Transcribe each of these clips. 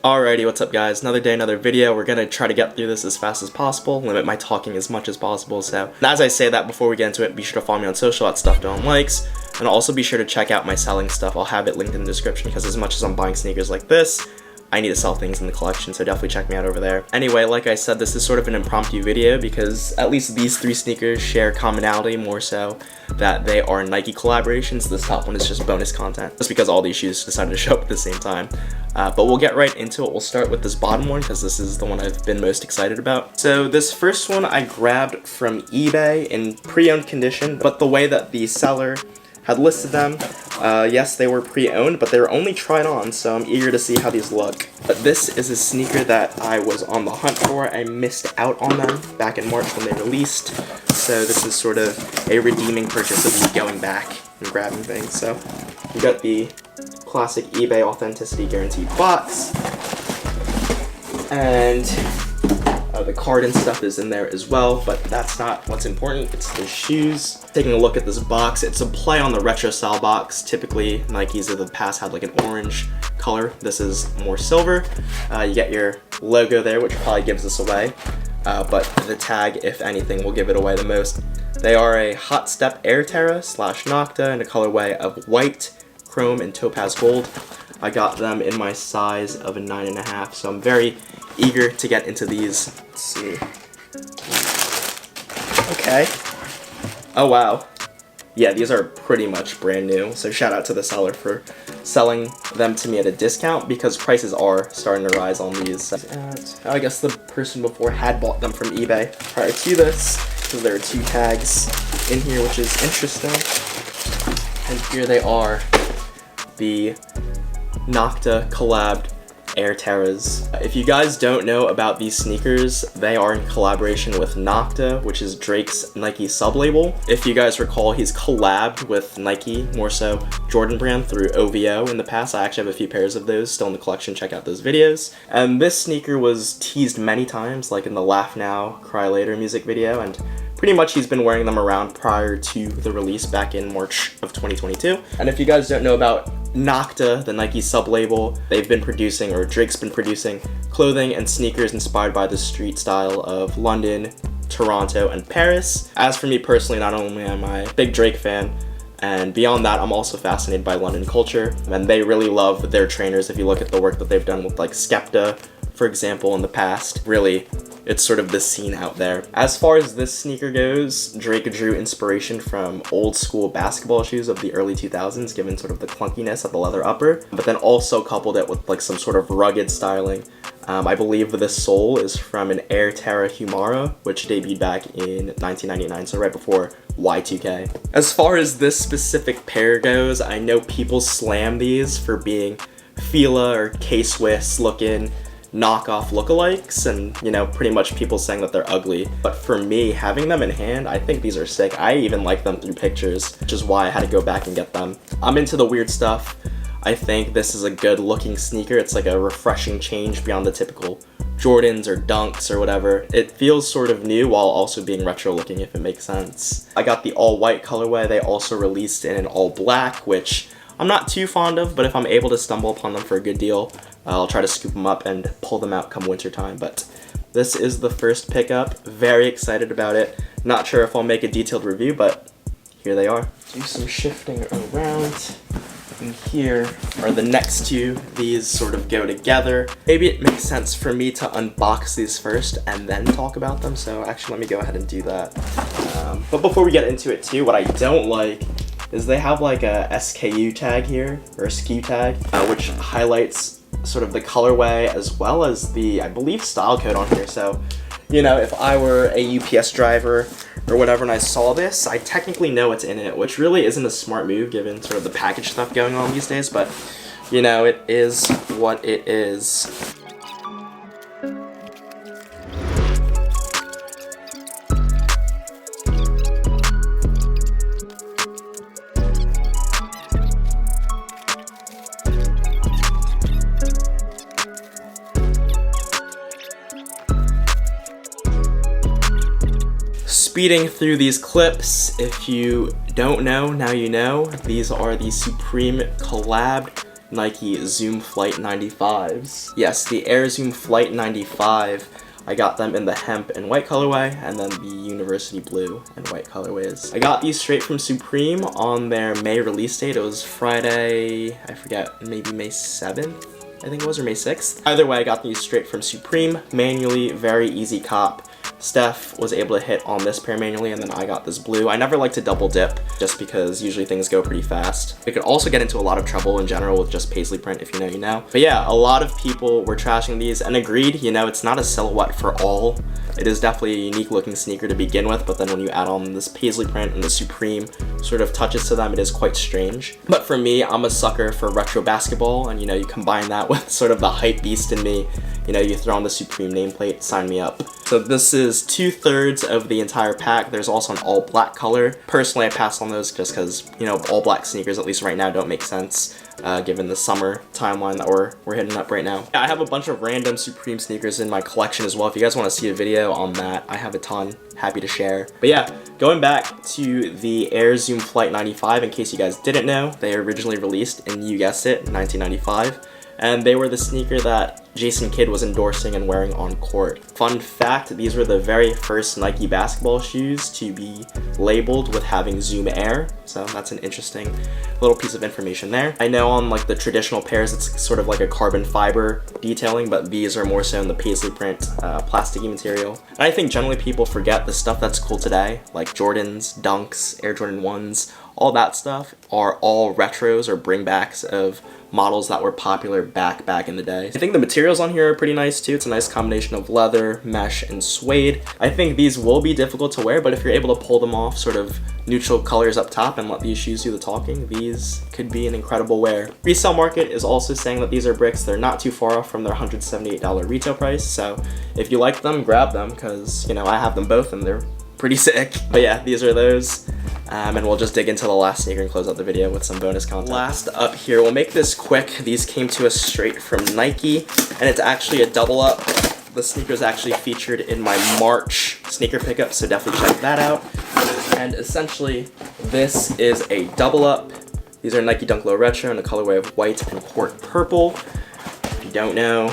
Alrighty, what's up guys? Another day, another video. We're gonna try to get through this as fast as possible, limit my talking as much as possible. So, as I say that, before we get into it, be sure to follow me on social at StuffDonLikes, and also be sure to check out my selling stuff. I'll have it linked in the description because as much as I'm buying sneakers like this, I need to sell things in the collection, so definitely check me out over there. Anyway, like I said, this is sort of an impromptu video because at least these three sneakers share commonality, more so that they are Nike collaborations. This top one is just bonus content, just because all these shoes decided to show up at the same time. But we'll get right into it. We'll start with this bottom one because this is the one I've been most excited about. So this first one I grabbed from eBay in pre-owned condition, but the way that the seller had listed them, yes, they were pre-owned, but they were only tried on, so I'm eager to see how these look. But this is a sneaker that I was on the hunt for. I missed out on them back in March when they released, so this is sort of a redeeming purchase of me going back and grabbing things. So we got the classic eBay authenticity guaranteed box, and the card and stuff is in there as well, but that's not what's important. It's the shoes. Taking a look at this box, it's a play on the retro style box. Typically, Nikes of the past had like an orange color. This is more silver. You get your logo there, which probably gives this away, but the tag, if anything, will give it away the most. They are a Hot Step Air Terra / NOCTA in a colorway of white, chrome, and topaz gold. I got them in my size of a 9.5, so I'm very eager to get into these. Let's see. Okay. Oh wow. Yeah, these are pretty much brand new, so shout out to the seller for selling them to me at a discount because prices are starting to rise on these. I guess the person before had bought them from eBay prior to this, because there are two tags in here, which is interesting. And here they are, the NOCTA collabed Air Terras. If you guys don't know about these sneakers, they are in collaboration with NOCTA, which is Drake's Nike sub-label. If you guys recall, he's collabed with Nike, more so Jordan Brand, through OVO in the past. I actually have a few pairs of those still in the collection. Check out those videos. And this sneaker was teased many times, like in the Laugh Now, Cry Later music video, and pretty much he's been wearing them around prior to the release back in March of 2022. And if you guys don't know about NOCTA, the Nike sub-label, they've been producing, or Drake's been producing, clothing and sneakers inspired by the street style of London, Toronto, and Paris. As for me personally, not only am I a big Drake fan, and beyond that, I'm also fascinated by London culture, and they really love their trainers. If you look at the work that they've done with like Skepta, for example, in the past, really, it's sort of the scene out there. As far as this sneaker goes, Drake drew inspiration from old school basketball shoes of the early 2000s, given sort of the clunkiness of the leather upper, but then also coupled it with like some sort of rugged styling. I believe this sole is from an Air Terra Humara, which debuted back in 1999, so right before Y2K. As far as this specific pair goes, I know people slam these for being Fila or K-Swiss looking knockoff lookalikes, and you know, pretty much people saying that they're ugly. But for me, having them in hand, I think these are sick. I even like them through pictures, which is why I had to go back and get them. I'm into the weird stuff. I think this is a good looking sneaker. It's like a refreshing change beyond the typical Jordans or Dunks or whatever. It feels sort of new while also being retro looking, if it makes sense. I got the all white colorway. They also released in an all black, which I'm not too fond of, but if I'm able to stumble upon them for a good deal, I'll try to scoop them up and pull them out come winter time. But this is the first pickup. Very excited about it. Not sure if I'll make a detailed review, but here they are. Do some shifting around. And here are the next two. These sort of go together. Maybe it makes sense for me to unbox these first and then talk about them. So actually, let me go ahead and do that. But before we get into it too, what I don't like is they have like a SKU tag here, or a SKU tag, which highlights sort of the colorway as well as the, I believe, style code on here. So, you know, if I were a UPS driver or whatever and I saw this, I technically know what's in it, which really isn't a smart move given sort of the package stuff going on these days, but you know, it is what it is. Speeding through these clips, if you don't know, now you know. These are the Supreme collabed Nike Zoom Flight 95s. Yes, the Air Zoom Flight 95. I got them in the hemp and white colorway, and then the university blue and white colorways. I got these straight from Supreme on their May release date. It was Friday, I forget, maybe May 7th, I think it was, or May 6th. Either way, I got these straight from Supreme, manually, very easy cop. Steph was able to hit on this pair manually, and then I got this blue. I never like to double dip just because usually things go pretty fast. It could also get into a lot of trouble in general with just paisley print, if you know, you know. But yeah, a lot of people were trashing these, and agreed, you know, it's not a silhouette for all. It is definitely a unique looking sneaker to begin with, but then when you add on this paisley print and the Supreme sort of touches to them, it is quite strange. But for me, I'm a sucker for retro basketball, and you know, you combine that with sort of the hype beast in me, you know, you throw on the Supreme nameplate, sign me up. So this is 2/3 of the entire pack. There's also an all black color. Personally, I pass on those just because, you know, all black sneakers, at least right now, don't make sense given the summer timeline that we're hitting up right now. Yeah, I have a bunch of random Supreme sneakers in my collection as well. If you guys want to see a video on that, I have a ton. Happy to share. But yeah, going back to the Air Zoom Flight 95, in case you guys didn't know, they originally released in, you guessed it, 1995. And they were the sneaker that Jason Kidd was endorsing and wearing on court. Fun fact, these were the very first Nike basketball shoes to be labeled with having Zoom Air, so that's an interesting little piece of information there. I know on like the traditional pairs it's sort of like a carbon fiber detailing, but these are more so in the paisley print plasticky material. And I think generally people forget the stuff that's cool today, like Jordans, Dunks, Air Jordan 1s, all that stuff are all retros or bringbacks of models that were popular back in the day. I think the materials on here are pretty nice too. It's a nice combination of leather, mesh, and suede. I think these will be difficult to wear, but if you're able to pull them off sort of neutral colors up top and let these shoes do the talking, these could be an incredible wear. Resale market is also saying that these are bricks. They're not too far off from their $178 retail price, so if you like them, grab them, because, you know, I have them both and they're pretty sick. But yeah, these are those. And we'll just dig into the last sneaker and close out the video with some bonus content. Last up here, we'll make this quick. These came to us straight from Nike, and it's actually a double up. The sneaker's actually featured in my March sneaker pickup, so definitely check that out. And essentially, this is a double up. These are Nike Dunk Low Retro in the colorway of white and court purple. If you don't know,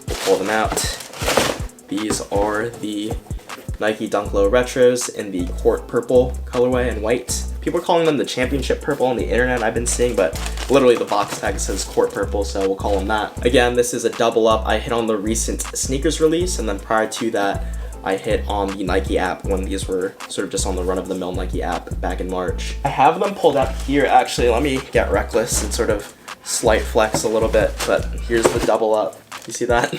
we'll pull them out. These are the Nike Dunk Low Retros in the court purple colorway and white. People are calling them the championship purple on the internet, I've been seeing, but literally the box tag says court purple, so we'll call them that. Again, this is a double up. I hit on the recent sneakers release, and then prior to that, I hit on the Nike app when these were sort of just on the run-of-the-mill Nike app back in March. I have them pulled up here, actually. Let me get reckless and sort of slight flex a little bit, but here's the double up. You see that?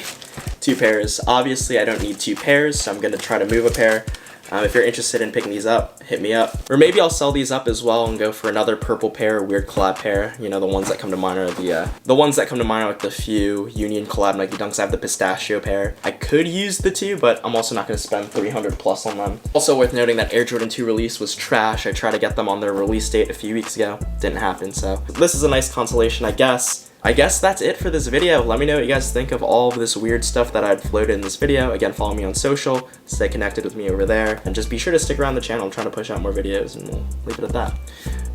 2 pairs. Obviously, I don't need 2 pairs, so I'm going to try to move a pair. If you're interested in picking these up, hit me up. Or maybe I'll sell these up as well and go for another purple pair, weird collab pair. You know, the ones that come to mind are the ones that come to mind are like the few Union collab Nike Dunks. I have the pistachio pair. I could use the 2, but I'm also not going to spend $300 plus on them. Also worth noting that Air Jordan 2 release was trash. I tried to get them on their release date a few weeks ago. Didn't happen, so this is a nice consolation, I guess. I guess that's it for this video. Let me know what you guys think of all of this weird stuff that I'd floated in this video. Again, follow me on social, stay connected with me over there, and just be sure to stick around the channel. I'm trying to push out more videos, and we'll leave it at that.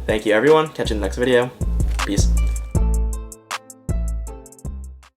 Thank you, everyone. Catch you in the next video. Peace.